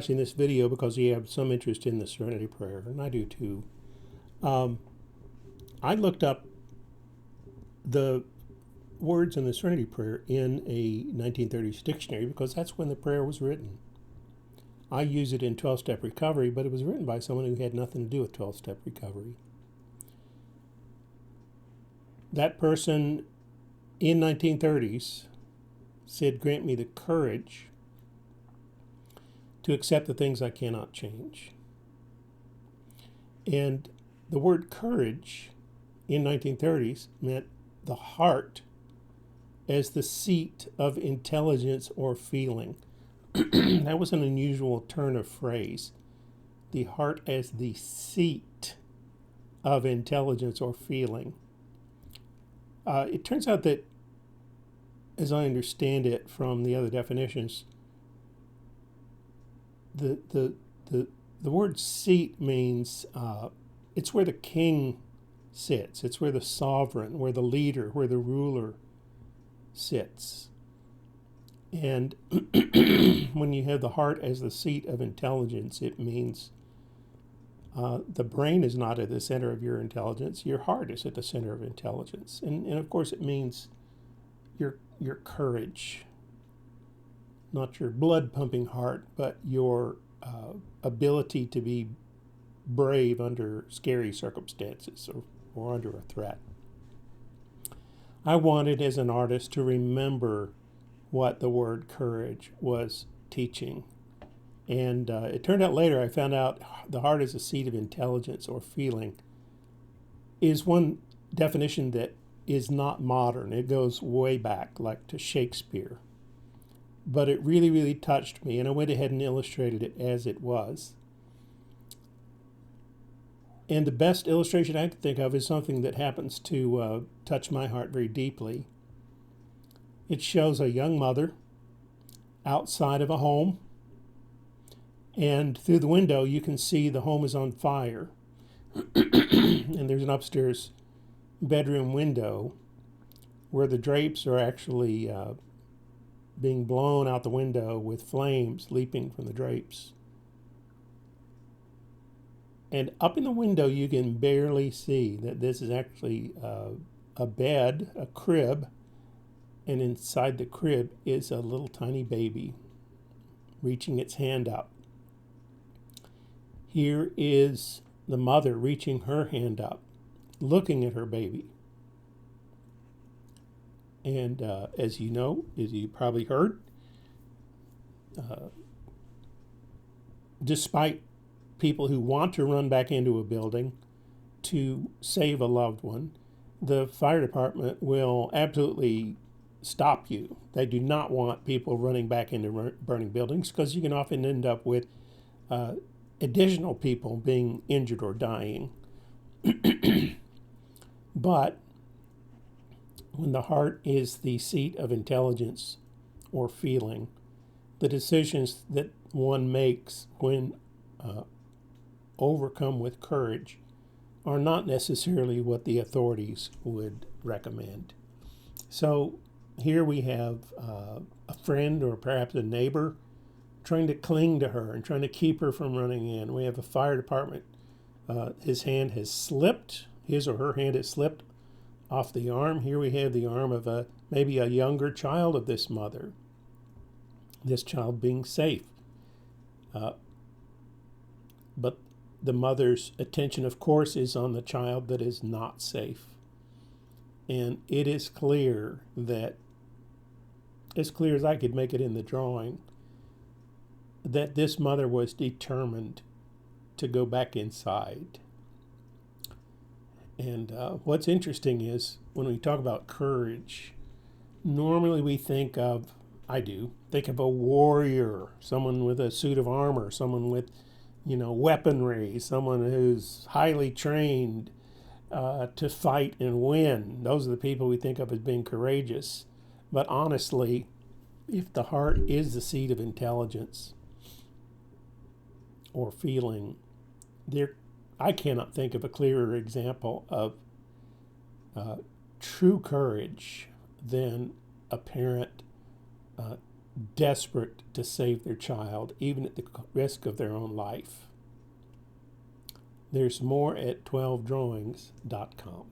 Watching this video because you have some interest in the Serenity Prayer, and I do too. I looked up the words in the Serenity Prayer in a 1930s dictionary because that's when the prayer was written. I use it in 12-step recovery, but it was written by someone who had nothing to do with 12-step recovery. That person in 1930s said, "Grant me the courage to accept the things I cannot change." And the word courage in 1930s meant the heart as the seat of intelligence or feeling. That was an unusual turn of phrase. The heart as the seat of intelligence or feeling. It turns out that, as I understand it from the other definitions, the word seat means it's where the king sits. It's where the sovereign, where the leader, where the ruler sits. And when you have the heart as the seat of intelligence, it means the brain is not at the center of your intelligence. Your heart is at the center of intelligence. And of course, it means your courage. Not your blood pumping heart, but your ability to be brave under scary circumstances or under a threat. I wanted, as an artist, to remember what the word courage was teaching. And it turned out later, I found out the heart is a seat of intelligence or feeling is one definition that is not modern. It goes way back, like to Shakespeare. But it really, really touched me, and I went ahead and illustrated it as it was. And the best illustration I can think of is something that happens to touch my heart very deeply. It shows a young mother outside of a home, and through the window you can see the home is on fire. And there's an upstairs bedroom window where the drapes are actually being blown out the window with flames leaping from the drapes. And up in the window you can barely see that this is actually a bed, a crib, and inside the crib is a little tiny baby reaching its hand up. Here is the mother reaching her hand up, looking at her baby. And as you know, as you probably heard, despite people who want to run back into a building to save a loved one, the fire department will absolutely stop you. They do not want people running back into burning buildings because you can often end up with additional people being injured or dying. But when the heart is the seat of intelligence or feeling, the decisions that one makes when overcome with courage are not necessarily what the authorities would recommend. So here we have a friend or perhaps a neighbor trying to cling to her and trying to keep her from running in. We have a fire department. His hand has slipped, his or her hand has slipped off the arm. Here we have the arm of maybe a younger child of this mother. This child being safe. But the mother's attention, of course, is on the child that is not safe. And it is clear that, as clear as I could make it in the drawing, that this mother was determined to go back inside. And what's interesting is when we talk about courage, normally we think of, I do, think of a warrior, someone with a suit of armor, someone with, weaponry, someone who's highly trained to fight and win. Those are the people we think of as being courageous. But honestly, if the heart is the seat of intelligence or feeling, I cannot think of a clearer example of true courage than a parent desperate to save their child, even at the risk of their own life. There's more at 12drawings.com.